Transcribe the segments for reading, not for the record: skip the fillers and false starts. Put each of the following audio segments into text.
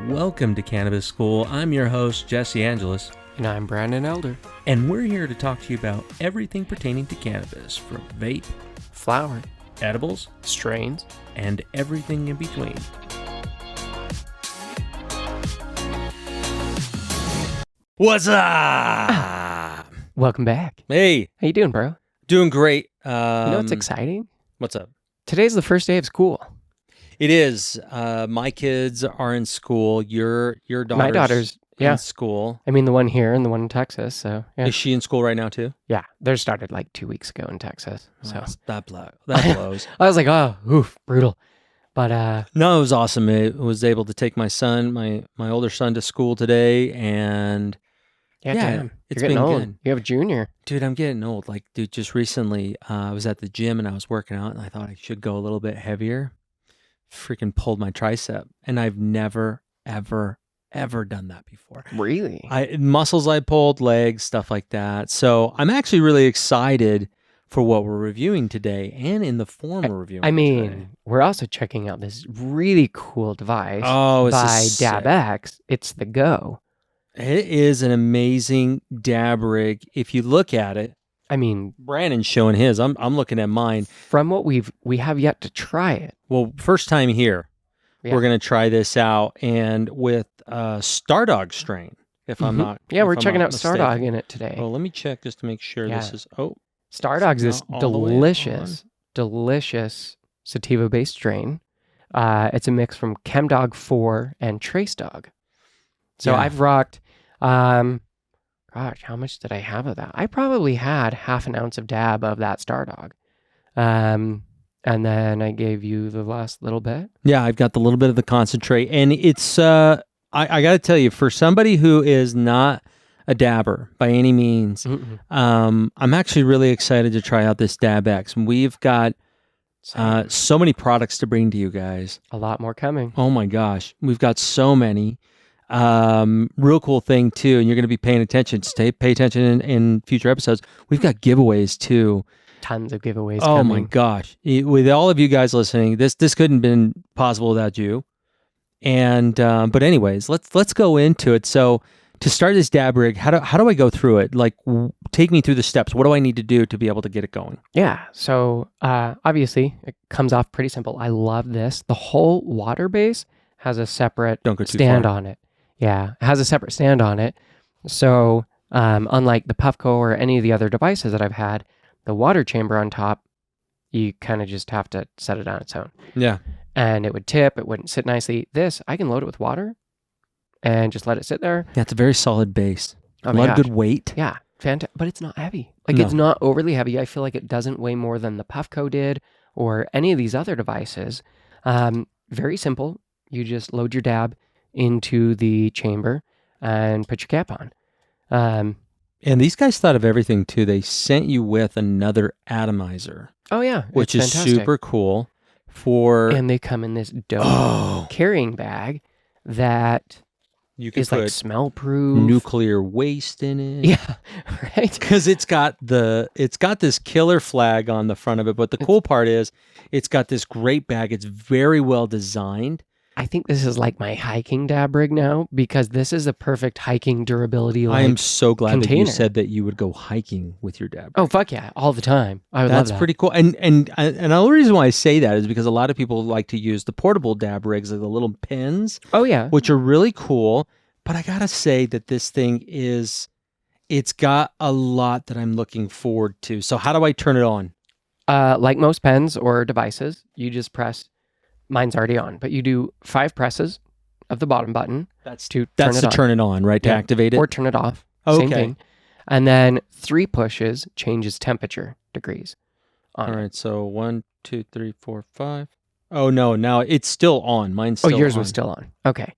Welcome to Cannabis School. I'm your host, Jesse Angeles. And I'm Brandon Elder. And we're here to talk to you about everything pertaining to cannabis, from vape, Flower, edibles, strains, and everything in between. What's up? Welcome back. Hey. How you doing, bro? Doing great. You know what's exciting? What's up? Today's the first day of school. It is. My kids are in school. Your My daughter's in school. I mean, the one here and the one in Texas. So yeah. Is she in school right now too? Yeah, theirs started like 2 weeks ago in Texas. So That blows. I was like, oh, oof, brutal. But No, it was awesome. It was able to take my son, my older son, to school today, and yeah, damn, it's you're getting been old. good. You have a junior. Dude, I'm getting old. Like, dude, just recently, I was at the gym and I was working out, and I thought I should go a little bit heavier. Freaking pulled my tricep, and I've never, ever done that before. Really? Muscles I pulled, legs, stuff like that. So I'm actually really excited for what we're reviewing today, and in the form we're reviewing. I mean, today. we're also checking out this really cool device Oh, it's by DabX. It's the Go. It is an amazing dab rig. If you look at it, I mean, Brandon's showing his. I'm looking at mine. From what we have yet to try it. Well, first time here, Yeah. we're going to try this out, and with StarDawg strain. If I'm not, yeah, we're if I'm checking not out mistaken. StarDawg in it today. Oh, let me check just to make sure Yeah. this is. Oh, StarDawg's this not all the way delicious sativa-based strain. It's a mix from Chemdog 4 and TraceDawg. So Yeah. I've rocked. Gosh, how much did I have of that? I probably had half an ounce of dab of that StarDawg. And then I gave you the last little bit. yeah, I've got the little bit of the concentrate, and it's. I got to tell you, for somebody who is not a dabber by any means, I'm actually really excited to try out this DabX. We've got so many products to bring to you guys. A lot more coming. Oh my gosh, we've got so many. Real cool thing too, and you're going to be paying attention. Pay attention in future episodes. We've got giveaways too. Tons of giveaways Oh coming. my gosh, with all of you guys listening, this couldn't have been possible without you. And but anyways, let's go into it. So to start this dab rig, how do I go through it? Like, take me through the steps. What do I need to do to be able to get it going? Yeah. So obviously, it comes off pretty simple. I love this. The whole water base has a separate Don't go too stand far. on it. Yeah, it has a separate stand on it. So unlike the Puffco or any of the other devices that I've had, the water chamber on top, you kind of just have to set it on its own. Yeah. And it would tip. It wouldn't sit nicely. This, I can load it with water and just let it sit there. Yeah, it's a very solid base. Oh A my lot of gosh. good weight. Yeah, fantastic. But it's not heavy. Like, No. it's not overly heavy. I feel like it doesn't weigh more than the Puffco did or any of these other devices. Very simple. You just load your dab into the chamber and put your cap on. And these guys thought of everything too. They sent you with another atomizer, Oh, yeah. which it's is fantastic. super cool. And And they come in this dope carrying bag that you can is put like smell proof. nuclear waste in it. Yeah, right. Because it's got this killer flag on the front of it, but the cool part is it's got this great bag. It's very well designed. I think this is like my hiking dab rig now because this is a perfect hiking durability. I am so glad that you container. said that you would go hiking with your dab. Oh, fuck yeah, all the time. I would love That's that. pretty cool. And the only reason why I say that is because a lot of people like to use the portable dab rigs, like the little pins, Oh, yeah. which are really cool. But I gotta say that this thing it's got a lot that I'm looking forward to. So how do I turn it on? Like most pens or devices, you just press. Mine's already on, but you do 5 presses of the bottom button That's to That's to turn it on, right? To Yeah. activate it? or turn it off. Okay. Same thing. And then 3 pushes changes temperature degrees. On All it. right, so 1, 2, 3, 4, 5. Oh no, now it's still on. Mine's Oh, still yours on. was still on. Okay.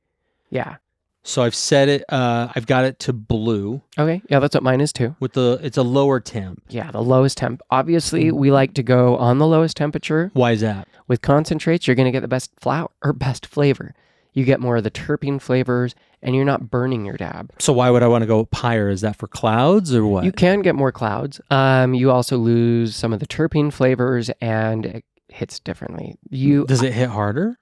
Yeah. So I've set it. I've got it to blue Okay. Yeah, that's what mine is too. with it's a lower temp. Yeah, the lowest temp. Obviously, we like to go on the lowest temperature. Why is that? With concentrates, you're going to get the best flower or best flavor. You get more of the terpene flavors, and you're not burning your dab. So why would I want to go up higher? Is that for clouds or what? You can get more clouds. You also lose some of the terpene flavors, and it hits differently. Does it hit harder?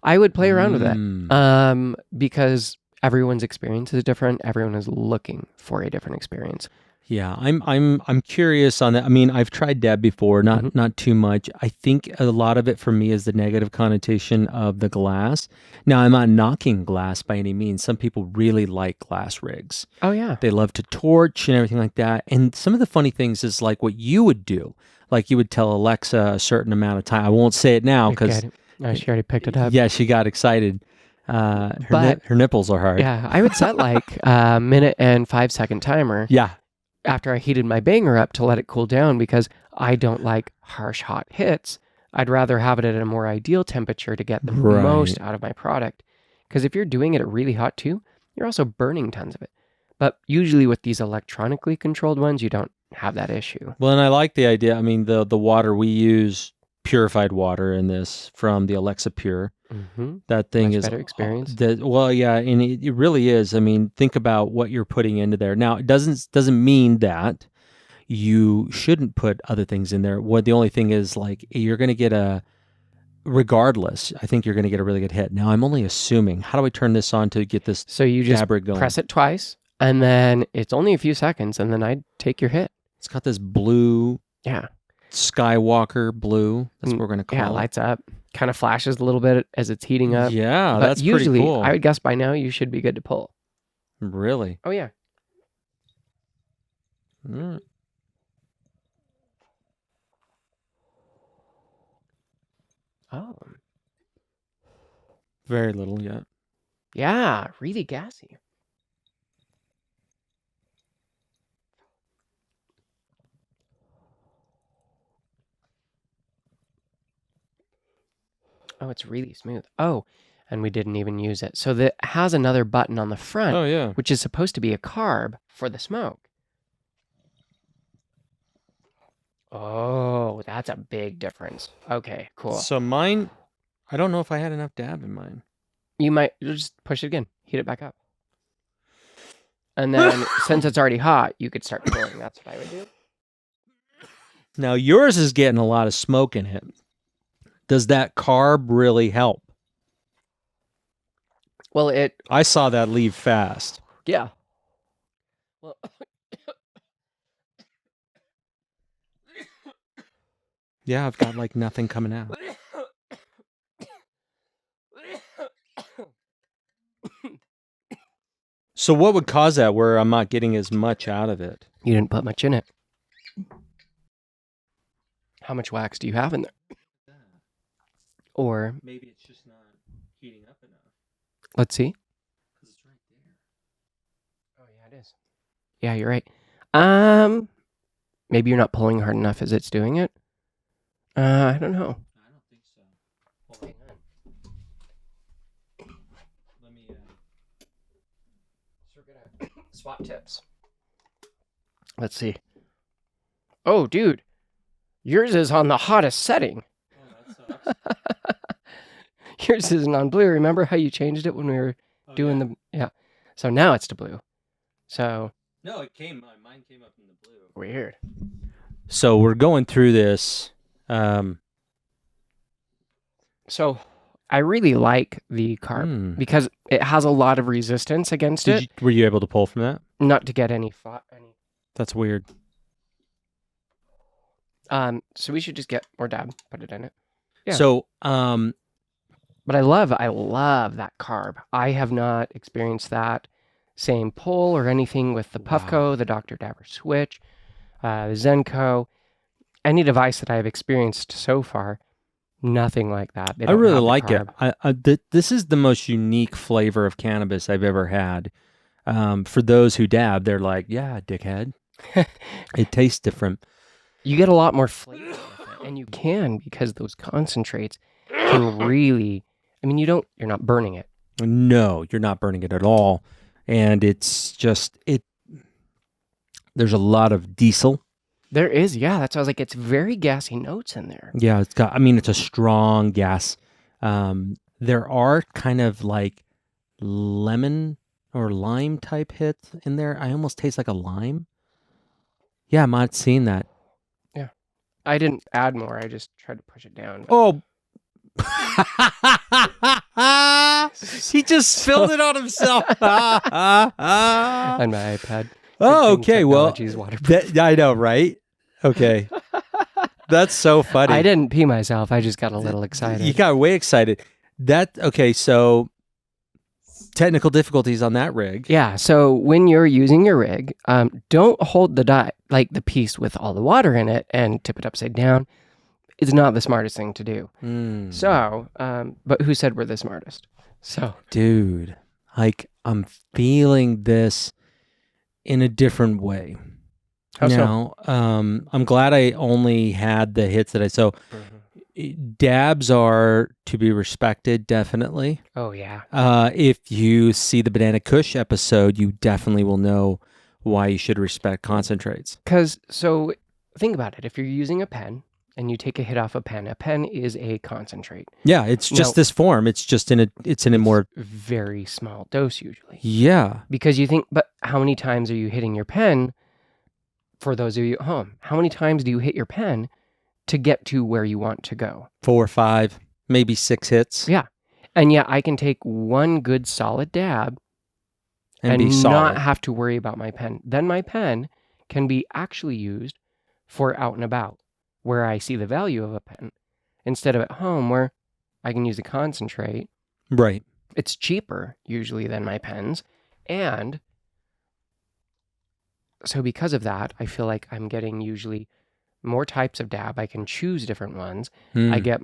I would play around with it. Mm. Because everyone's experience is different. Everyone is looking for a different experience. Yeah, I'm curious on that. I mean, I've tried dab before, Mhm. not too much. I think a lot of it for me is the negative connotation of the glass. Now, I'm not knocking glass by any means. Some people really like glass rigs. Oh yeah. They love to torch and everything like that. And some of the funny things is like what you would do. Like you would tell Alexa a certain amount of time. I won't say it now because No, she already picked it up. yeah, she got excited. But Her nipples are hard. yeah, I would set like a minute and 5 second timer Yeah. after I heated my banger up to let it cool down because I don't like harsh hot hits. I'd rather have it at a more ideal temperature to get the Right. most out of my product. Because if you're doing it at really hot too, you're also burning tons of it. But usually with these electronically controlled ones, you don't have that issue. Well, and I like the idea. I mean, the water we use, purified water in this from the Alexa Pure. Mm-hmm. That thing Much is better experience. Well, yeah, and it really is. I mean, think about what you're putting into there. Now, it doesn't mean that you shouldn't put other things in there. What the only thing is like you're going to get regardless. I think you're going to get a really good hit. Now, I'm only assuming. How do I turn this on to get this So you just dab rig going? press it twice, and then it's only a few seconds, and then I'd take your hit. It's got this blue Yeah. Skywalker blue. That's what we're going to call Yeah, it. lights up. Kind of flashes a little bit as it's heating up. Yeah, But that's usually, pretty cool. I would guess by now you should be good to pull. Really? Oh, yeah. Mm. Oh. Very little yet. Yeah, really gassy. Oh, it's really smooth. Oh, and we didn't even use it. So that has another button on the front, Oh, yeah. which is supposed to be a carb for the smoke. Oh, that's a big difference. Okay, cool. So mine, I don't know if I had enough dab in mine. You'll just push it again, heat it back up. And then since it's already hot, you could start pouring. That's what I would do. Now yours is getting a lot of smoke in it. Does that carb really help? Well, I saw that leave fast. yeah. Well, Yeah, I've got like nothing coming out. So what would cause that where I'm not getting as much out of it? you didn't put much in it. How much wax do you have in there? Or Maybe it's just not heating up enough. let's see. Because it's right there. Oh yeah, it is. Yeah, you're right. Maybe you're not pulling hard enough as it's doing it. I don't know. I don't think so. Hold on. Let me. So we're gonna swap tips. Let's see. Oh, dude, yours is on the hottest setting. Oh, that sucks. Yours isn't on blue. Remember how you changed it when we were doing the So now it's to blue. So No, it came. Mine came up in the blue. weird. So we're going through this. So I really like the carb because it has a lot of resistance against it. Were you able to pull from that? Not to get any. That's weird. So we should just get more dab, put it in it. Yeah. So, But I love that carb. I have not experienced that same pull or anything with the Puffco, the Dr. Dabber Switch, the Zenko, any device that I've experienced so far. Nothing like that. I really like it. This is the most unique flavor of cannabis I've ever had. For those who dab, they're like, yeah, dickhead. It tastes different. You get a lot more flavor with it, and you can because those concentrates can really. I mean, you're not burning it. No, you're not burning it at all, and it's just it. There's a lot of diesel. There is, yeah. That's why I was like, it's very gassy notes in there. Yeah, it's got. I mean, it's a strong gas. There are kind of like lemon or lime type hits in there. I almost taste like a lime. Yeah, I'm not seeing that. Yeah, I didn't add more. I just tried to push it down. Oh. He just spilled it on himself. On my iPad. Oh, okay. Well, Technology is waterproof. I know, right? Okay. That's so funny. I didn't pee myself. I just got a little excited. You got way excited. Okay, so technical difficulties on that rig. Yeah. So when you're using your rig, don't hold the piece with all the water in it and tip it upside down. It's not the smartest thing to do. So, but who said we're the smartest? So, dude, like I'm feeling this in a different way. How now, I'm glad I only had the hits that dabs are to be respected, definitely. Oh, yeah. If you see the Banana Kush episode, you definitely will know why you should respect concentrates. So think about it. If you're using a pen and you take a hit off a pen is a concentrate. Yeah, it's just this form. It's just in a more very small dose usually. Yeah. Because you think, but how many times are you hitting your pen? For those of you at home, how many times do you hit your pen to get to where you want to go? 4 or 5, maybe 6 hits. Yeah. And yeah, I can take one good solid dab and be solid. Not have to worry about my pen. Then my pen can be actually used for out and about, where I see the value of a pen, instead of at home where I can use a concentrate. Right. It's cheaper usually than my pens. And so because of that, I feel like I'm getting usually more types of dab. I can choose different ones. I get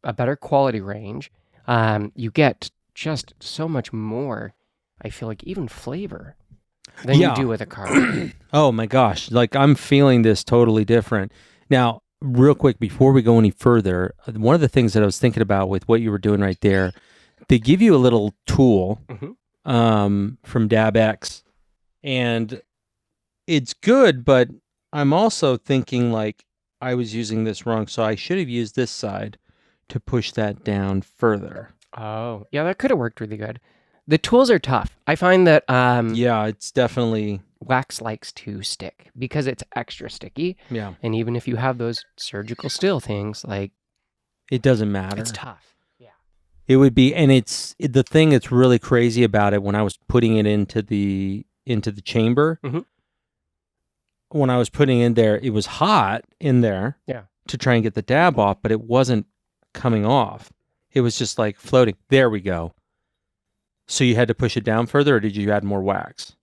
a better quality range. You get just so much more, I feel like, even flavor than you do with a card. Oh my gosh. Like I'm feeling this totally different. Now, real quick, before we go any further, one of the things that I was thinking about with what you were doing right there, they give you a little tool from DabX, and it's good, but I'm also thinking like I was using this wrong, so I should have used this side to push that down further. Oh, yeah, that could have worked really good. The tools are tough. I find that yeah, it's definitely wax likes to stick because it's extra sticky. Yeah. And even if you have those surgical steel things, like it doesn't matter. It's tough. Yeah. It would be, and the thing that's really crazy about it when I was putting it into the chamber. When I was putting in there, it was hot in there to try and get the dab off, but it wasn't coming off. It was just like floating. There we go. So you had to push it down further, or did you add more wax?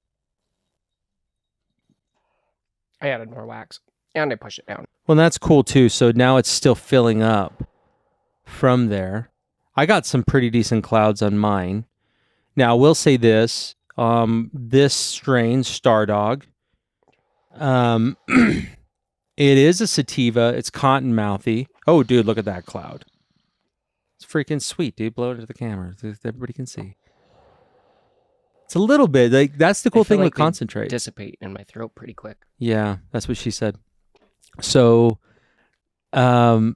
I added more wax and I pushed it down. Well, that's cool too. So now it's still filling up from there. I got some pretty decent clouds on mine. Now, I will say this. This strain, StarDawg, it is a sativa. It's cottonmouthy. Oh, dude, look at that cloud. It's freaking sweet, dude. Blow it to the camera so everybody can see. It's a little bit like that's the cool thing with concentrate. Dissipate in my throat pretty quick. Yeah, that's what she said. So, ooh,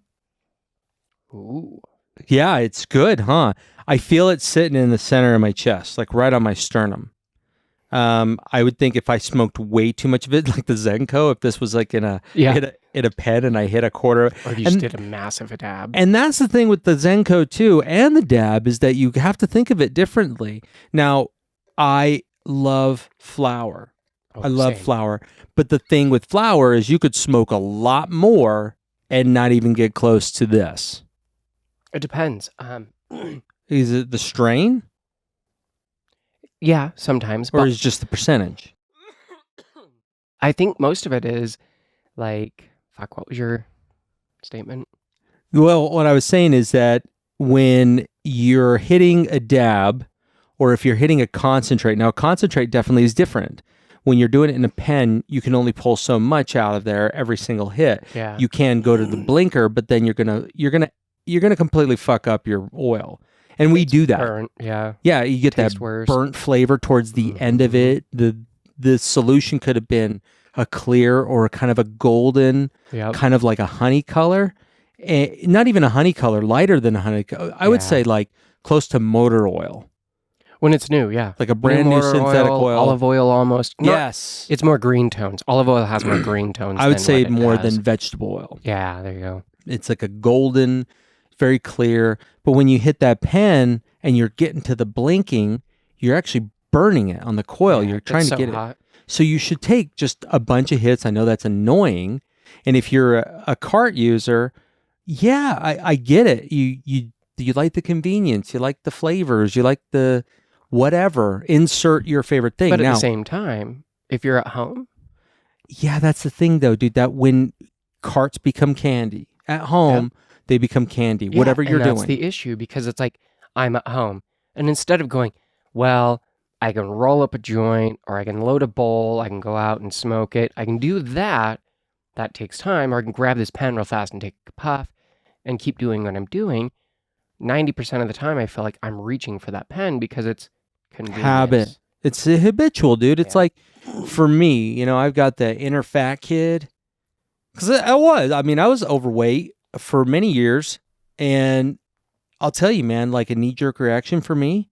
yeah, it's good, huh? I feel it sitting in the center of my chest, like right on my sternum. I would think if I smoked way too much of it, like the Zenko, if this was like in a pen and I hit a quarter, or if you just did a massive dab. And that's the thing with the Zenko too, and the dab is that you have to think of it differently. Now, I love flower. I love flower, but the thing with flower is you could smoke a lot more and not even get close to this. It depends. Is it the strain? Yeah, sometimes. Or is it just the percentage? I think most of it is like, fuck, what was your statement? Well, what I was saying is that when you're hitting a dab or if you're hitting a concentrate, now a concentrate definitely is different. When you're doing it in a pen, you can only pull so much out of there every single hit. Yeah. You can go to the blinker, but then you're gonna completely fuck up your oil. And we do that. Burnt, yeah. Yeah, you get Tastes that worse. burnt flavor towards the end of it. The solution could have been a clear or kind of a golden, kind of like a honey color. Not even a honey color, lighter than a honey color. I would say like close to motor oil. When it's new, yeah. Like a brand new synthetic oil. Olive oil almost. Yes. It's more green tones. Olive oil has more green tones. I would say more than vegetable oil. Yeah, there you go. It's like a golden, very clear. But when you hit that pen and you're getting to the blinking, you're actually burning it on the coil. Yeah, You're trying it's to so get hot. it. So you should take just a bunch of hits. I know that's annoying. And if you're a cart user, yeah, I get it. You like the convenience, you like the flavors, you like the whatever. Insert your favorite thing. But at Now, the same time, if you're at home, yeah, that's the thing though, dude. That when carts become candy at home, they become candy. yeah, Whatever you're and that's doing. the issue because it's like I'm at home, and instead of going, well, I can roll up a joint or I can load a bowl, I can go out and smoke it. I can do that. That takes time, or I can grab this pen real fast and take a puff and keep doing what I'm doing. 90% of the time, I feel like I'm reaching for that pen because it's convenience. Habit. It's a habitual, dude. It's Yeah. like for me, I've got the inner fat kid because I was overweight for many years, and I'll tell you, man, like a knee-jerk reaction for me,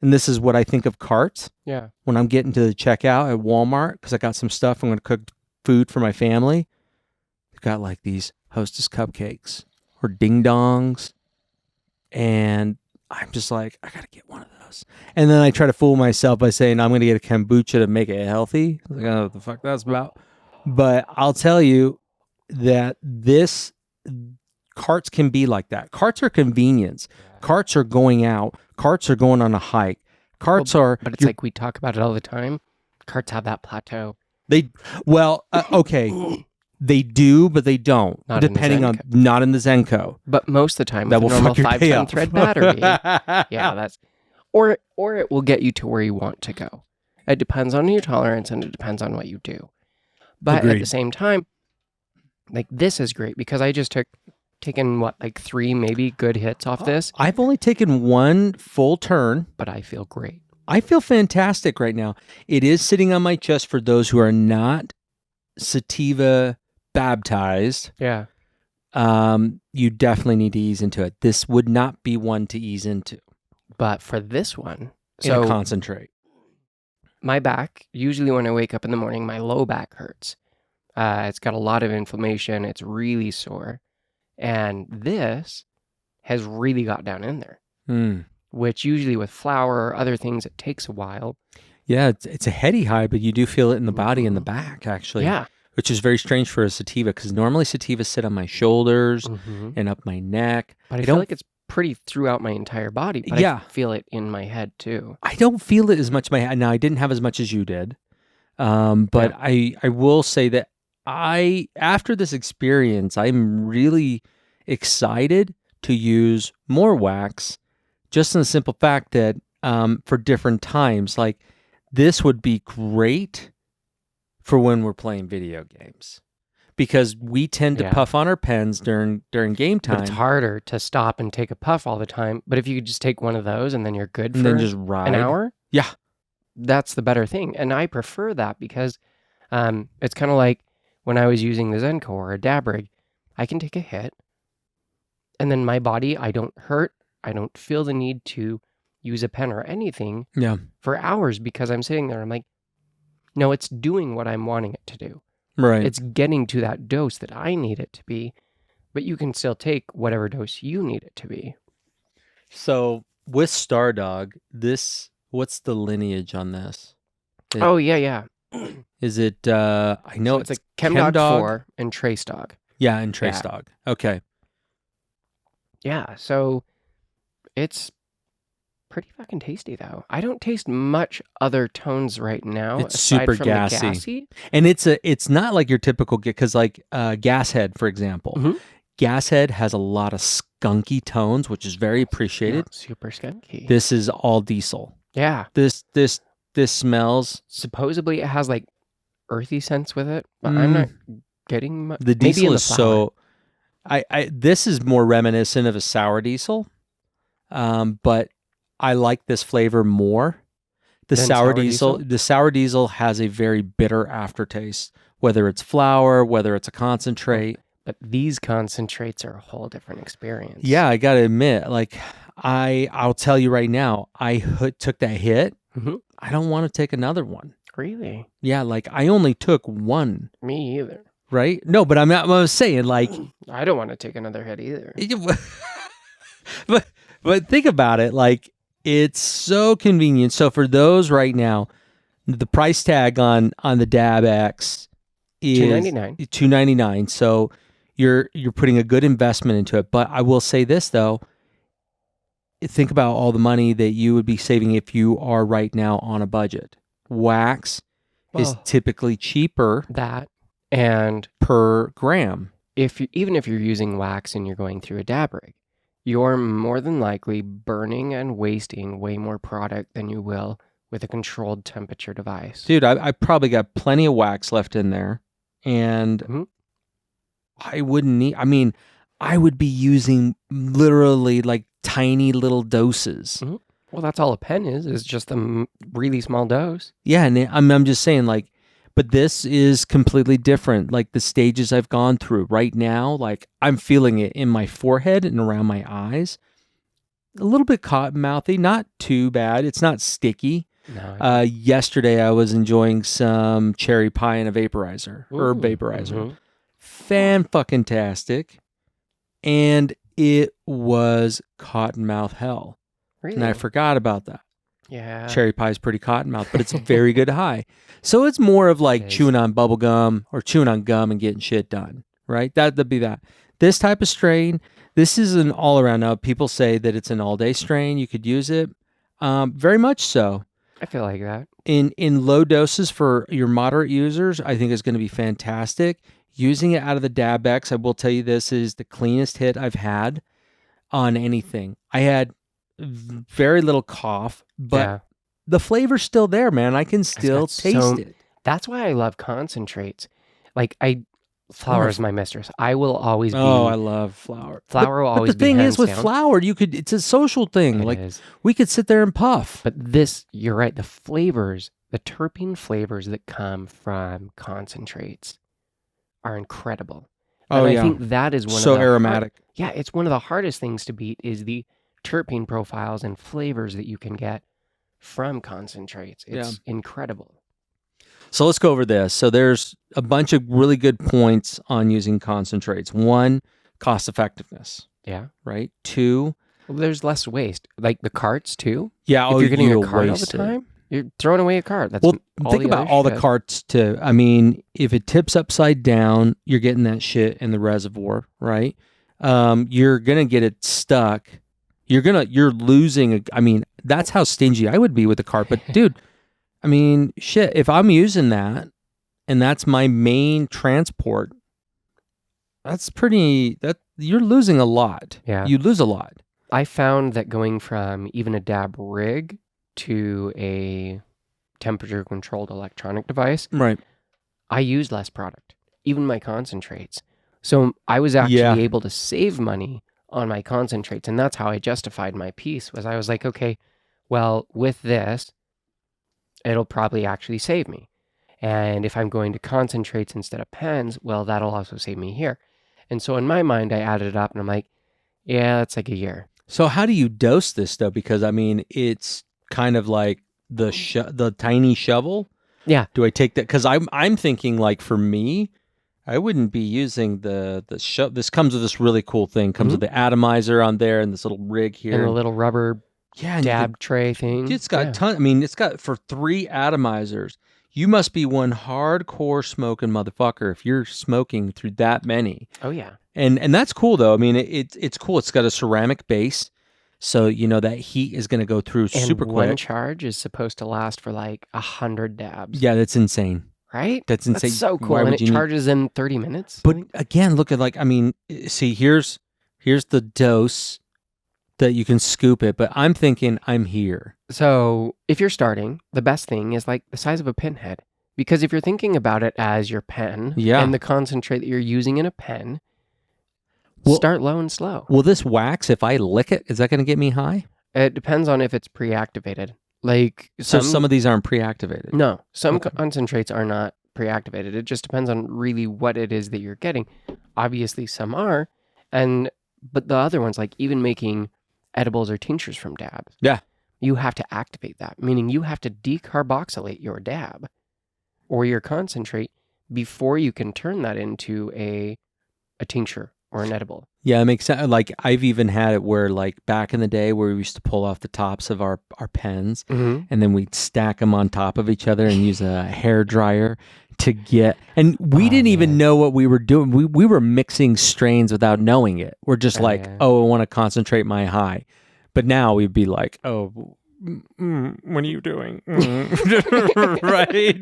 and this is what I think of carts Yeah. when I'm getting to the checkout at Walmart because I got some stuff I'm going to cook food for my family. They've got like these Hostess cupcakes or ding dongs, and I'm just like, I gotta get one of those. And then I try to fool myself by saying I'm gonna get a kombucha to make it healthy. I was like, I don't know what the fuck that's about. But I'll tell you that this carts can be like that. Carts are convenience. Carts are going out. Carts are going on a hike. Carts are. But it's like we talk about it all the time. Carts have that plateau. Okay. They do, but they don't. Not in the depending on not in the Zenko. But most of the time, That with will a normal fuck your day 510 up. thread battery, yeah, that's or it will get you to where you want to go. It depends on your tolerance and it depends on what you do. But at Agreed. the same time, like this is great because I just taken what, like 3 maybe good hits off this, I've only taken one full turn. but I feel great. I feel fantastic right now. It is sitting on my chest for those who are not sativa baptized. Yeah. You definitely need to ease into it. This would not be one to ease into But for this one, in a concentrate. my back, usually when I wake up in the morning, my low back hurts. It's got a lot of inflammation. It's really sore. And this has really got down in there, which usually with flour or other things, it takes a while. Yeah, it's a heady high, but you do feel it in the body and the back, actually. Yeah. Which is very strange for a sativa because normally sativas sit on my shoulders and up my neck. But I feel like it's pretty throughout my entire body. But Yeah. I feel it in my head too. I don't feel it as much in my head. Now, I didn't have as much as you did. But I will say that after this experience, I'm really excited to use more wax just in the simple fact that for different times, like this would be great for when we're playing video games because we tend to puff on our pens during game time. But it's harder to stop and take a puff all the time. But if you could just take one of those and then you're good and for then just ride an hour, Yeah. that's the better thing. And I prefer that because it's kind of like when I was using the Zenko or a dab rig, I can take a hit and then my body, I don't hurt. I don't feel the need to use a pen or anything for hours because I'm sitting there. I'm like, no, it's doing what I'm wanting it to do. Right. It's getting to that dose that I need it to be, but you can still take whatever dose you need it to be. So with StarDawg, what's the lineage on this? Yeah. Is it, I know So it's a Chemdog 4 and StarDawg. Yeah, and StarDawg. Okay. Yeah, so it's pretty fucking tasty though. I don't taste much other tones right now. It's aside super from the gassy. And it's not like your typical, because like Gashead, for example. Gashead has a lot of skunky tones, which is very appreciated. Yeah, super skunky. This is all diesel. Yeah. This smells. Supposedly it has like earthy scents with it, but I'm not getting much. The diesel is so. This is more reminiscent of a sour diesel, but I like this flavor more. The sour diesel has a very bitter aftertaste, whether it's flour, whether it's a concentrate. But these concentrates are a whole different experience. Yeah, I got to admit, like I'll tell you right now, I took that hit. I don't want to take another one. Really? Yeah, like I only took one. Me either. Right? No, but I'm saying like I don't want to take another hit either. but think about it. Like, it's so convenient. So for those right now, the price tag on the Dab X is $2.99. $2.99. So you're putting a good investment into it. But I will say this though, think about all the money that you would be saving if you are right now on a budget. Wax is typically cheaper That, and per gram. even if you're using wax and you're going through a dab rig, you're more than likely burning and wasting way more product than you will with a controlled temperature device. Dude, I probably got plenty of wax left in there. And I wouldn't need, I mean, I would be using literally like tiny little doses. Well, that's all a pen is just a really small dose. Yeah, and I'm just saying, like, but this is completely different. Like the stages I've gone through right now, like I'm feeling it in my forehead and around my eyes. A little bit cotton mouthy, not too bad. It's not sticky. No. Yesterday I was enjoying some cherry pie in a vaporizer, herb vaporizer. Fan-fucking-tastic. And it was cottonmouth hell. Really? And I forgot about that. Yeah. Cherry pie is pretty cottonmouth, but it's a very good high. So it's more of like chewing on bubble gum or chewing on gum and getting shit done, right? That'd be that. This type of strain, this is an all-around. Now, people say that it's an all-day strain. You could use it. Very much so. I feel like that. In low doses for your moderate users, I think is going to be fantastic. Using it out of the Dab X, I will tell you this is the cleanest hit I've had on anything. I had very little cough, but the flavor's still there, man. I can still taste it. That's why I love concentrates. Like flour is my mistress. I will always be. Oh, I love flour. Flour will always be. But the thing is, with down. flour, it's a social thing. We could sit there and puff. But this, you're right. The flavors, the terpene flavors that come from concentrates are incredible. And I think that is one of the aromatic. It's one of the hardest things to beat is the terpene profiles and flavors that you can get from concentrates. It's incredible. So let's go over this. So there's a bunch of really good points on using concentrates. One, cost effectiveness. Yeah. Right? Two, well, there's less waste. Like the carts too. Yeah. If you're getting a cart all the time, you're throwing away a cart. That's think about all the carts too. I mean, if it tips upside down, you're getting that shit in the reservoir, right? You're gonna get it stuck. You're losing. I mean, that's how stingy I would be with the cart. But dude, I mean, shit. If I'm using that, and that's my main transport, you're losing a lot. Yeah, you lose a lot. I found that going from even a dab rig to a temperature-controlled electronic device, right? I use less product, even my concentrates. So I was actually able to save money on my concentrates, and that's how I justified my piece. Was I was like, okay, well, with this, it'll probably actually save me. And if I'm going to concentrates instead of pens, well, that'll also save me here. And so in my mind, I added it up, and I'm like, yeah, that's like a year. So how do you dose this though? Because I mean, it's kind of like the tiny shovel. Yeah. Do I take that? Because I'm thinking like for me, I wouldn't be using the shovel. This comes with this really cool thing. Comes with the atomizer on there and this little rig here and a little rubber dab tray thing. It's got ton. I mean, it's got for 3 atomizers. You must be one hardcore smoking motherfucker if you're smoking through that many. Oh yeah. And that's cool though. I mean, it's cool. It's got a ceramic base. So, that heat is going to go through super quick. One charge is supposed to last for like 100 dabs. Yeah, that's insane. Right? That's insane. That's so cool. And it charges in 30 minutes. But again, look at see, here's the dose that you can scoop it. But I'm thinking I'm here. So if you're starting, the best thing is like the size of a pinhead. Because if you're thinking about it as your pen and the concentrate that you're using in a pen, start low and slow. Will this wax, if I lick it, is that going to get me high? It depends on if it's pre-activated. Like some of these aren't pre-activated. No, some concentrates are not pre-activated. It just depends on really what it is that you're getting. Obviously, some are, but the other ones, like even making edibles or tinctures from dabs, you have to activate that. Meaning you have to decarboxylate your dab or your concentrate before you can turn that into a tincture or an edible. Yeah, it makes sense. Like I've even had it where like back in the day where we used to pull off the tops of our pens and then we'd stack them on top of each other and use a hair dryer to get, and we didn't even know what we were doing. We were mixing strains without knowing it. We're just I want to concentrate my high. But now we'd be like, what are you doing? Right?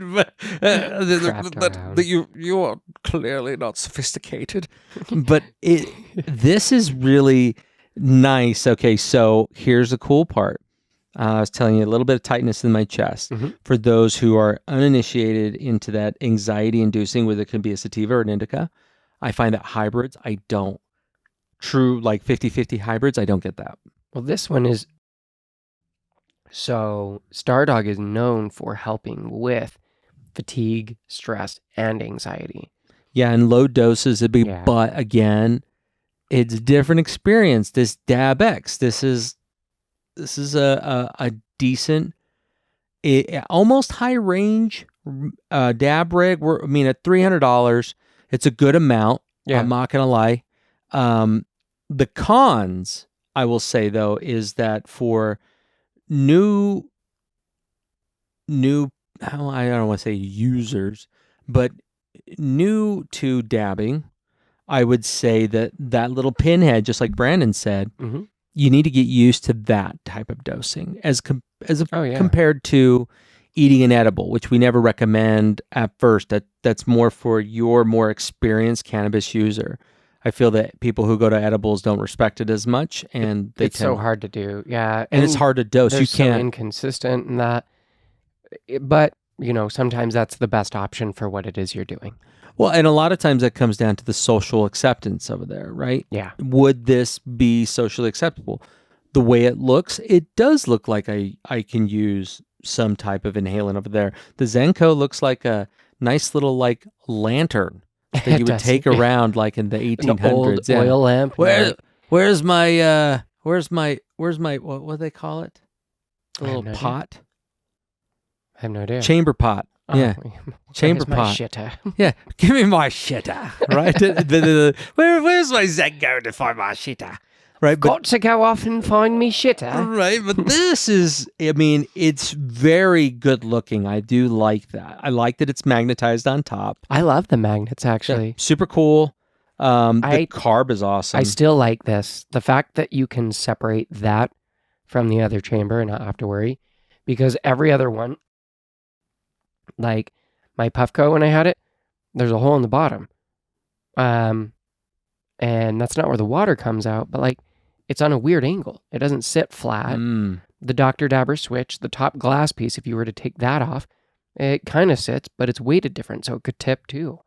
But you are clearly not sophisticated. But this is really nice. Okay, so here's the cool part. I was telling you a little bit of tightness in my chest. For those who are uninitiated into that anxiety-inducing, whether it can be a sativa or an indica, I find that hybrids, I don't. True, like 50-50 hybrids, I don't get that. Well, this one is... So, StarDawg is known for helping with fatigue, stress, and anxiety. Yeah, in low doses, but again, it's a different experience. This Dab X, this is a decent, almost high range dab rig. At $300, it's a good amount. Yeah. I'm not gonna lie. The cons, I will say though, is that for new I don't want to say users, but new to dabbing, I would say that little pinhead, just like Brandon said, you need to get used to that type of dosing as compared to eating an edible, which we never recommend at first. That's more for your more experienced cannabis user. I feel that people who go to edibles don't respect it as much, and it's so hard to do. Yeah, and it's hard to dose. You can't. So inconsistent in that, but sometimes that's the best option for what it is you're doing. Well, and a lot of times that comes down to the social acceptance over there, right? Yeah. Would this be socially acceptable? The way it looks, it does look like I can use some type of inhalant over there. The Zenko looks like a nice little like lantern that you would take around like in the 1800s. An old oil lamp. Where's my what do they call it? A little pot? I have no idea. Chamber pot. Yeah. Chamber pot. Shitter. Yeah. Give me my shitter. Right? Where's my Zenko to find my shitter? Right. Got to go off and find me shitter. Right. But this is, it's very good looking. I do like that. I like that it's magnetized on top. I love the magnets, actually. Yeah, super cool. The carb is awesome. I still like this. The fact that you can separate that from the other chamber and not have to worry. Because every other one, like my Puffco, when I had it, there's a hole in the bottom. And that's not where the water comes out, but like it's on a weird angle. It doesn't sit flat. The Dr. Dabber switch, the top glass piece, if you were to take that off, it kind of sits, but it's weighted different, so it could tip too.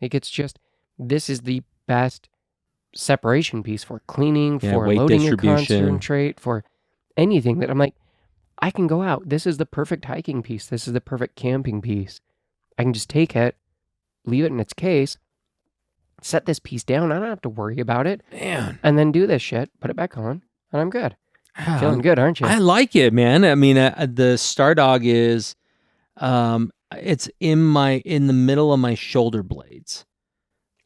Like it's just, this is the best separation piece for cleaning, for loading your concentrate, for anything that I'm like, I can go out. This is the perfect hiking piece. This is the perfect camping piece. I can just take it, leave it in its case, set this piece down. I don't have to worry about it. Man. And then do this shit, put it back on, and I'm good. Feeling good, aren't you? I like it, man. The StarDawg is, it's in the middle of my shoulder blades.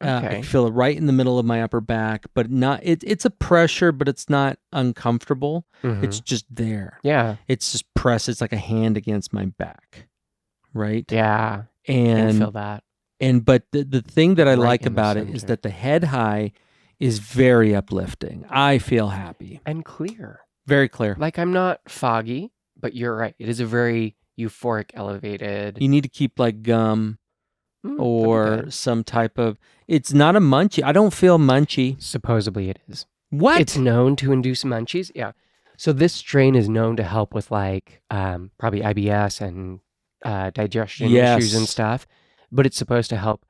Okay. I feel it right in the middle of my upper back, but not. It's a pressure, but it's not uncomfortable. It's just there. Yeah. It's just pressed. It's like a hand against my back, right? Yeah. And I can feel that. But the thing that I like about it is that the head high is very uplifting. I feel happy and clear. Very clear. Like I'm not foggy, but you're right. It is a very euphoric, elevated. You need to keep like gum. Or some type of, it's not a munchie. I don't feel munchy. Supposedly it is. What? It's known to induce munchies. Yeah. So this strain is known to help with like probably IBS and digestion issues and stuff. But it's supposed to help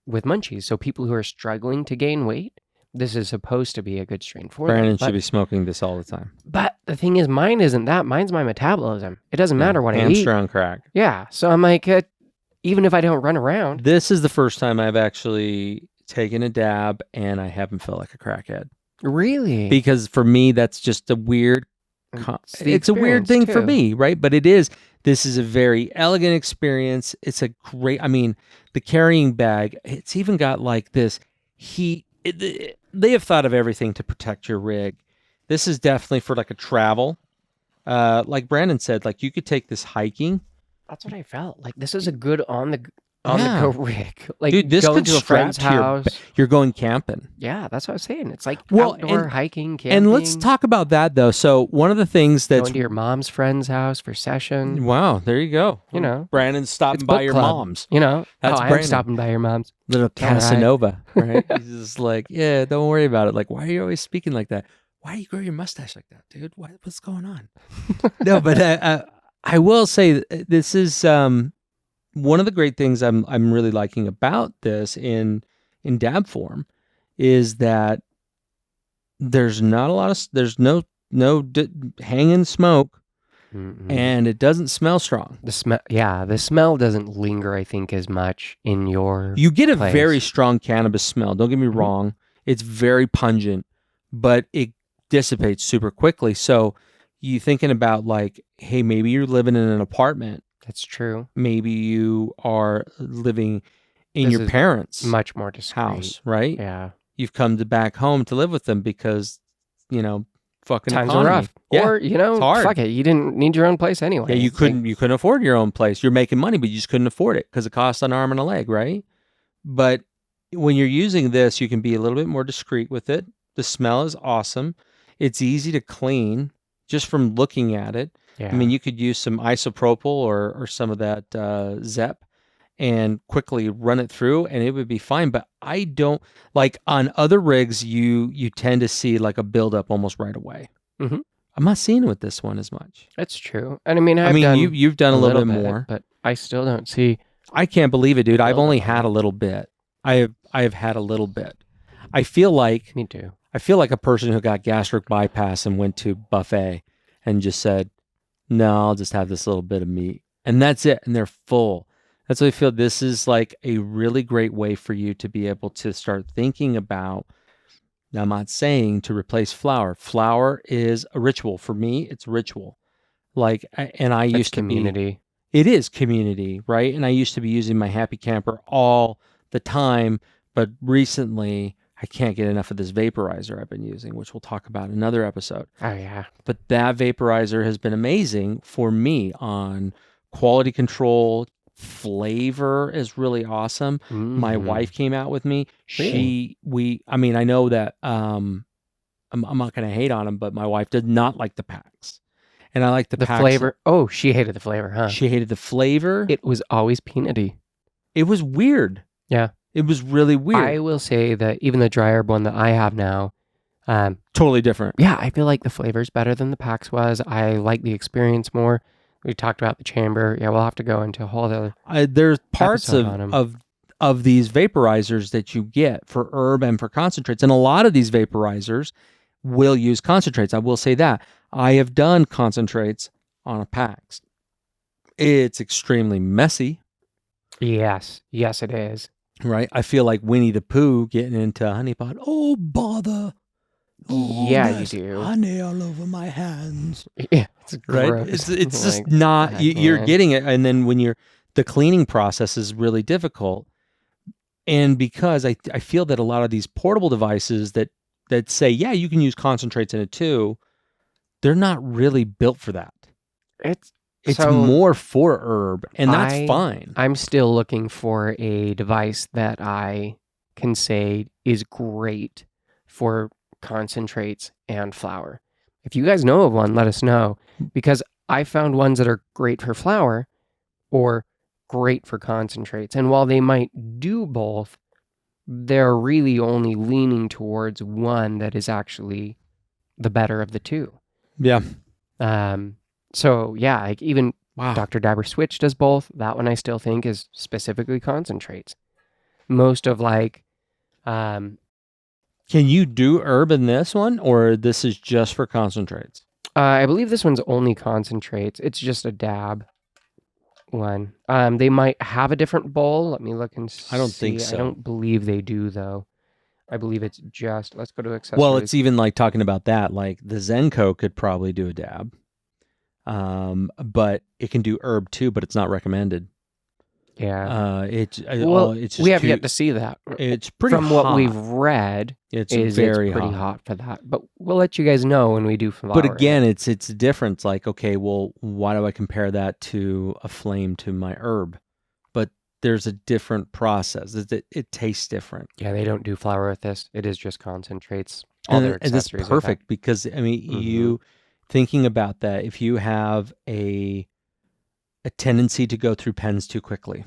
with munchies. So people who are struggling to gain weight, this is supposed to be a good strain for them. Brandon should be smoking this all the time. But the thing is, mine isn't that. Mine's my metabolism. It doesn't matter what I eat. Hamster on crack. Yeah. So I'm like, even if I don't run around. This is the first time I've actually taken a dab and I haven't felt like a crackhead. Really? Because for me, that's just a weird, it's a weird thing for me, right? But this is a very elegant experience. It's a great, the carrying bag, it's even got like this heat they have thought of everything to protect your rig. This is definitely for like a travel. Like Brandon said, like you could take this hiking. That's what I felt. Like this is a good on the Yeah. go rig. Like Dude, this going could to a strap friend's to your house. You're going camping. Yeah, that's what I was saying. It's like Well, outdoor hiking, camping. And let's talk about that though. So one of the things that's going to your mom's friend's house for session. wow, there you go. You know, Brandon's stopping it's by book your club. mom's. You know, That's I'm Brandon. stopping by your mom's. Little All right. Casanova, right? He's just like, yeah, don't worry about it. Like, why are you always speaking like that? Why do you grow your mustache like that, dude? What's going on? No, but I will say this is one of the great things I'm really liking about this in dab form is that there's not a lot of there's no hanging smoke. Mm-mm. And it doesn't smell strong. The smell doesn't linger, I think, as much in your You get a place. very strong cannabis smell. Don't get me wrong. It's very pungent, but it dissipates super quickly. So you thinking about like, hey, maybe you're living in an apartment. That's true. Maybe you are living in This your is parents' much more discreet. house, right? Yeah. You've come back home to live with them because, fucking Times economy. are rough. Yeah. Or, it's hard. fuck it. You didn't need your own place anyway. Yeah, you It's like, couldn't afford your own place. You're making money, but you just couldn't afford it because it costs an arm and a leg, right? But when you're using this, you can be a little bit more discreet with it. The smell is awesome. It's easy to clean just from looking at it. yeah. I mean, you could use some isopropyl or some of that Zep and quickly run it through and it would be fine. But I don't like on other rigs, you tend to see like a buildup almost right away. Mhm. I'm not seeing it with this one as much. That's true. And I mean, you've done a little bit more, but I still don't see. I can't believe it, dude. I've only buildup on had it. a little bit. I have had a little bit. I feel like Me too. a person who got gastric bypass and went to buffet and just said, "No, I'll just have this little bit of meat." And that's it, and they're full. That's what I feel. This is like a really great way for you to be able to start thinking about. Now, I'm not saying to replace flour. Flour is a ritual. For me, it's ritual. Like, and I That's used to be. community. It is community, right? And I used to be using my Happy Camper all the time, but recently I can't get enough of this vaporizer I've been using, which we'll talk about in another episode. Oh yeah. But that vaporizer has been amazing for me on quality control. Flavor is really awesome. My Mhm. wife came out with me. Really? I know that I'm not going to hate on him, but my wife did not like the packs. And I like the packs. flavor. Oh, she hated the flavor, huh? She hated the flavor. It was always peanutty. It was weird. Yeah. It was really weird. I will say that even the dry herb one that I have now, Totally different. yeah, I feel like the flavor's better than the PAX was. I like the experience more. We talked about the chamber. Yeah, we'll have to go into a whole other. There's parts episode on 'em. of these vaporizers that you get for herb and for concentrates, and a lot of these vaporizers will use concentrates. I will say that I have done concentrates on a PAX. It's extremely messy, Yes, it is. right? I feel like Winnie the Pooh getting into honey pot. Oh bother! Oh, Yeah, you there's do. honey all over my hands. Yeah, it's Right? gross. It's just Like, not. heck, You're man. getting it, and then when the cleaning process is really difficult. And because I feel that a lot of these portable devices that say, yeah, you can use concentrates in it too, they're not really built for that. It's It's so more for herb, and that's I- fine. I'm still looking for a device that I can say is great for concentrates and flour. If you guys know of one, let us know, because I found ones that are great for flour or great for concentrates. And while they might do both, they're really only leaning towards one that is actually the better of the two. Yeah. So yeah, like even Wow. Dr. Dabber Switch does both. That one I still think is specifically concentrates. Most of Can you do herb in this one, or this is just for concentrates? I believe this one's only concentrates. It's just a dab one. They might have a different bowl. Let me look and see. I don't think so. I don't believe they do though. I believe it's just. Let's go to accessories. Well, it's even like talking about that. Like the Zenko could probably do a dab, but it can do herb too, but it's not recommended. Yeah. It's Well, it's we just have too. yet to see that. It's pretty From hot. what we've read, It's it's very pretty hot. hot for that. But we'll let you guys know when we do flower. But again, it's a difference. Like, okay, well, why do I compare that to a flame to my herb? But there's a different process. It tastes different. Yeah, they don't do flower with this. It is just concentrates. All their And it's accessories are that. perfect because I mean, you thinking about that, if you have a tendency to go through pens too quickly,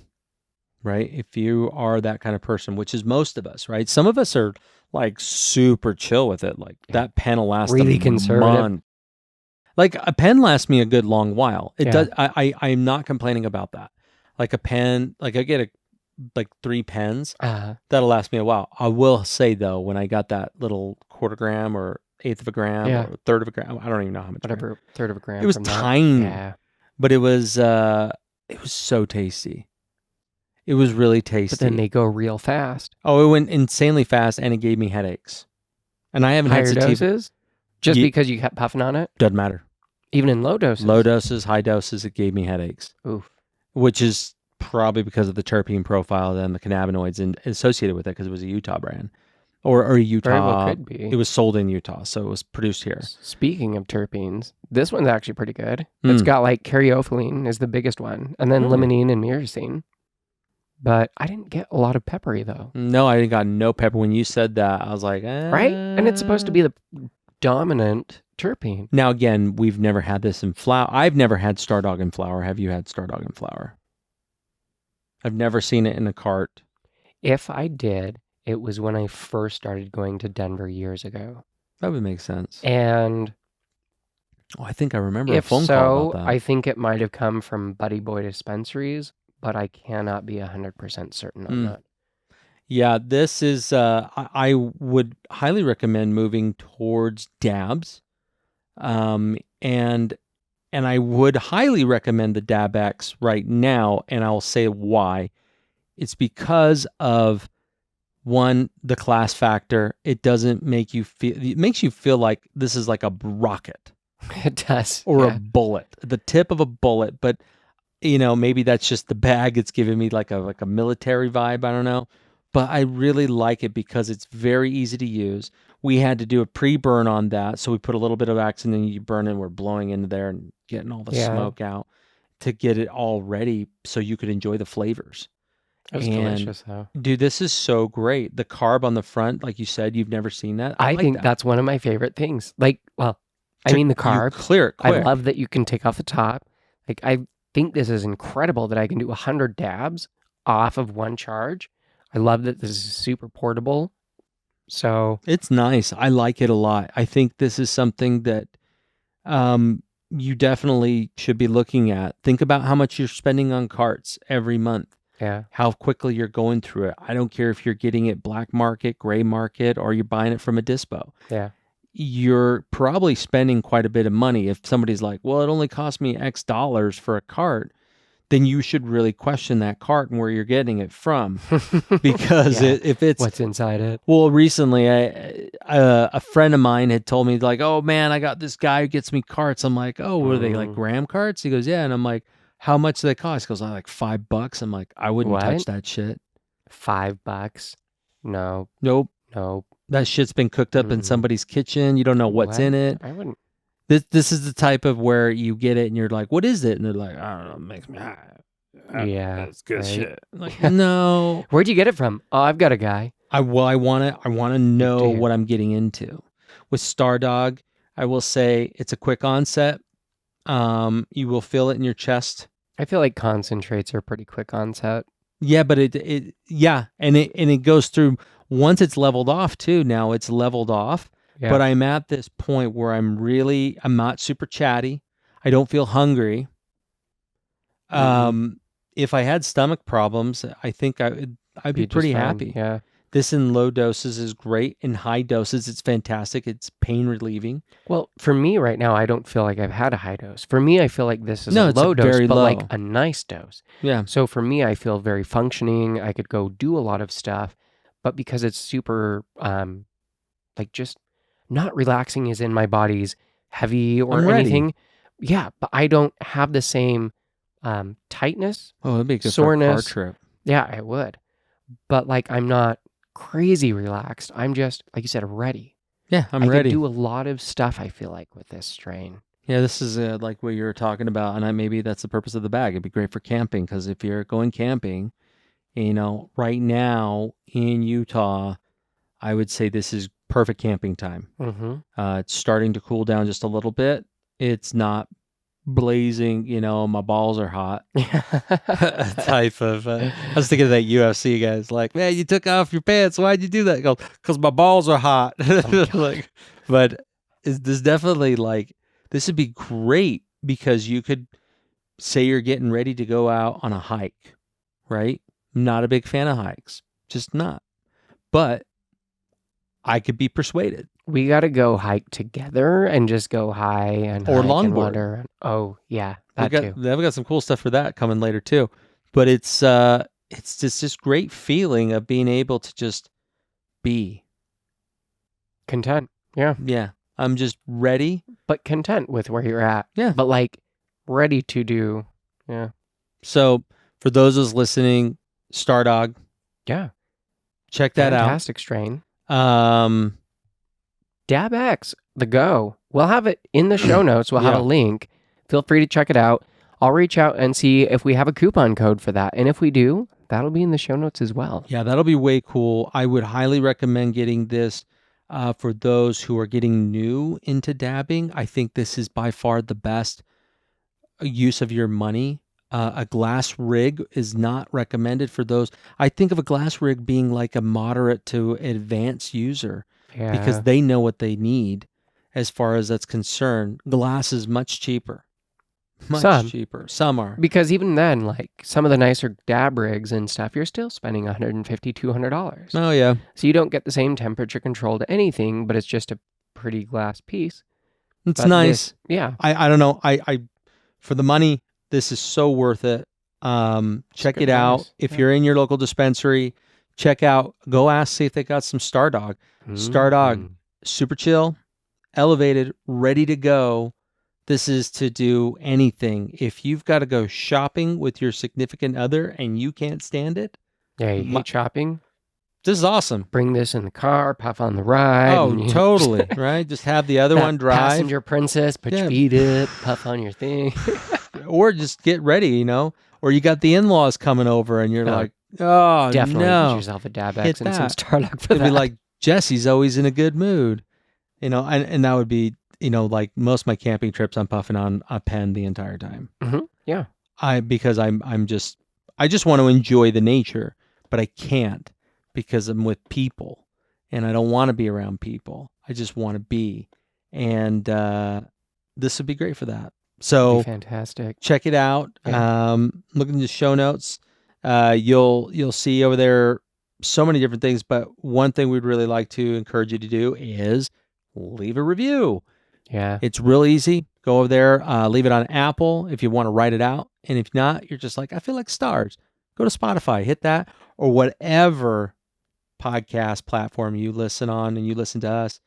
right? If you are that kind of person, which is most of us, right? Some of us are like super chill with it. Like that pen will last Really a conservative. month. Like a pen lasts me a good long while. It Yeah. does. I'm not complaining about that. Like a pen, like I get like 3 pens. That'll last me a while. I will say though, when I got that little 1/4 gram or 1/8 of a gram Yeah. or 1/3 of a gram, I don't even know how much. Whatever, 1/3 of a gram. It was from tiny. That. Yeah. But it was so tasty. It was really tasty. But then they go real fast. Oh, it went insanely fast, and it gave me headaches. And I haven't Higher had Sativa. doses? Just because you kept puffing on it? Doesn't matter. Even in low doses? Low doses, high doses, it gave me headaches. Oof. Which is probably because of the terpene profile and the cannabinoids associated with it, because it was a Utah brand. Or a Utah. Very well could be. It was sold in Utah, so it was produced here. Speaking of terpenes, this one's actually pretty good. It's got like caryophyllene is the biggest one, and then limonene and myrcene. But I didn't get a lot of peppery though. No, I got no pepper. When you said that, I was like, right? And it's supposed to be the dominant terpene. Now, again, we've never had this in flower. I've never had StarDawg in flower. Have you had StarDawg in flower? I've never seen it in a cart. If I did, it was when I first started going to Denver years ago. That would make sense. And I think I remember a phone call about that. I think it might have come from Buddy Boy dispensaries, but I cannot be 100% certain on that. Yeah, this is, I would highly recommend moving towards dabs. And I would highly recommend the Dab X right now, and I'll say why. It's because of, one, the class factor. It doesn't make you feel, it makes you feel like this is like a rocket. It does. Or a bullet, the tip of a bullet. But, maybe that's just the bag. It's giving me like a military vibe. I don't know. But I really like it because it's very easy to use. We had to do a pre-burn on that. So we put a little bit of wax and then you burn and we're blowing into there and getting all the smoke out to get it all ready so you could enjoy the flavors. It was delicious though. Dude, this is so great. The carb on the front, like you said, you've never seen that. I like think that's one of my favorite things. Like, well, I mean the carb. Clear it quick. I love that you can take off the top. Like, I think this is incredible that I can do 100 dabs off of one charge. I love that this is super portable. So it's nice. I like it a lot. I think this is something that you definitely should be looking at. Think about how much you're spending on carts every month. Yeah. How quickly you're going through it. I don't care if you're getting it black market, gray market, or you're buying it from a dispo. Yeah. You're probably spending quite a bit of money. If somebody's like, well, it only cost me X dollars for a cart, then you should really question that cart and where you're getting it from. Because if it's... what's inside it? Well, recently, a friend of mine had told me, like, oh, man, I got this guy who gets me carts. I'm like, oh, were they like gram carts? He goes, yeah. And I'm like, how much do they cost? He goes, like $5. I'm like, I wouldn't touch that shit. $5? No. Nope. That shit's been cooked up in somebody's kitchen. You don't know what's in it. I wouldn't. This is the type of where you get it and you're like, what is it? And they're like, I don't know, it makes me high. Yeah, that's good shit. Like, no. Where'd you get it from? Oh, I've got a guy. I want to know what I'm getting into. With StarDawg, I will say it's a quick onset. You will feel it in your chest. I feel like concentrates are pretty quick onset. Yeah, but and it goes through once it's leveled off too. Now it's leveled off. Yeah. But I'm at this point where I'm not super chatty. I don't feel hungry. If I had stomach problems, I think I'd be pretty happy. Yeah. This in low doses is great. In high doses, it's fantastic. It's pain relieving. Well, for me right now, I don't feel like I've had a high dose. For me, I feel like this is a low dose, but like a nice dose. Yeah. So for me, I feel very functioning. I could go do a lot of stuff, but because it's super, like just not relaxing as in my body's heavy or anything. Yeah, but I don't have the same tightness, Oh, that'd be good for a car soreness. trip. Yeah, it would. But like, I'm not crazy relaxed. I'm just, like you said, ready. Yeah, I'm I ready. can do a lot of stuff, I feel like, with this strain. Yeah, this is like what you were talking about, and maybe that's the purpose of the bag. It'd be great for camping because if you're going camping, right now in Utah, I would say this is perfect camping time. Mm-hmm. It's starting to cool down just a little bit. It's not blazing, my balls are hot type of. I was thinking of that UFC guys, like, man, you took off your pants. Why'd you do that? He goes, because my balls are hot. Like, but this definitely like this would be great because you could say you're getting ready to go out on a hike, right? Not a big fan of hikes, just not. But I could be persuaded. We got to go hike together and just go high and Or hike and longboard. wander. Oh, yeah, that too. They've got some cool stuff for that coming later too. But it's just this great feeling of being able to just be Content. Yeah. Yeah. I'm just ready. But content with where you're at. Yeah. But like ready to do. Yeah. So for those of us listening, StarDawg, Yeah. check that Fantastic strain. out. Dab X, the go. We'll have it in the show notes. We'll have a link. Feel free to check it out. I'll reach out and see if we have a coupon code for that. And if we do, that'll be in the show notes as well. Yeah, that'll be way cool. I would highly recommend getting this for those who are getting new into dabbing. I think this is by far the best use of your money. A glass rig is not recommended for those. I think of a glass rig being like a moderate to advanced user. Yeah. Because they know what they need as far as that's concerned. Glass is much cheaper. Cheaper. Some are. Because even then, like some of the nicer dab rigs and stuff, you're still spending $150, $200. Oh, yeah. So you don't get the same temperature control to anything, but it's just a pretty glass piece. It's nice. Yeah. I don't know. I for the money, this is so worth it. Check it out. Price. If you're in your local dispensary, go ask, see if they got some StarDawg. StarDawg, super chill, elevated, ready to go. This is to do anything. If you've got to go shopping with your significant other and you can't stand it. Yeah, you hate shopping? This is awesome. Bring this in the car, puff on the ride. Oh, totally, right? Just have the other one drive. Passenger princess, put your feet up, puff on your thing. Or just get ready, Or you got the in-laws coming over and you're like, oh, definitely no. Get yourself a Dab X and some StarDawg for It'd that. be like, Jesse's always in a good mood. And that would be, like most of my camping trips, I'm puffing on a pen the entire time. Mm-hmm. Yeah. Because I just want to enjoy the nature, but I can't because I'm with people and I don't want to be around people. I just want to be. And this would be great for that. So fantastic. Check it out. Yeah. Look in the show notes. You'll see over there so many different things, but one thing we'd really like to encourage you to do is leave a review. Yeah. It's real easy. Go over there, leave it on Apple if you want to write it out. And if not, you're just like, I feel like stars. Go to Spotify, hit that, or whatever podcast platform you listen on and you listen to us.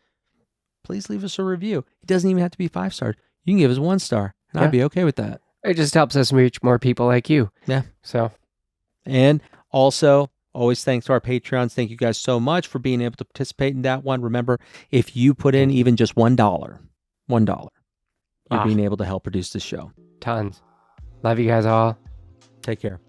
Please leave us a review. It doesn't even have to be 5 stars. You can give us 1 star, and I'd be okay with that. It just helps us reach more people like you. Yeah. So. And also, always thanks to our Patreons. Thank you guys so much for being able to participate in that one. Remember, if you put in even just $1, you're being able to help produce this show. Tons. Love you guys all. Take care.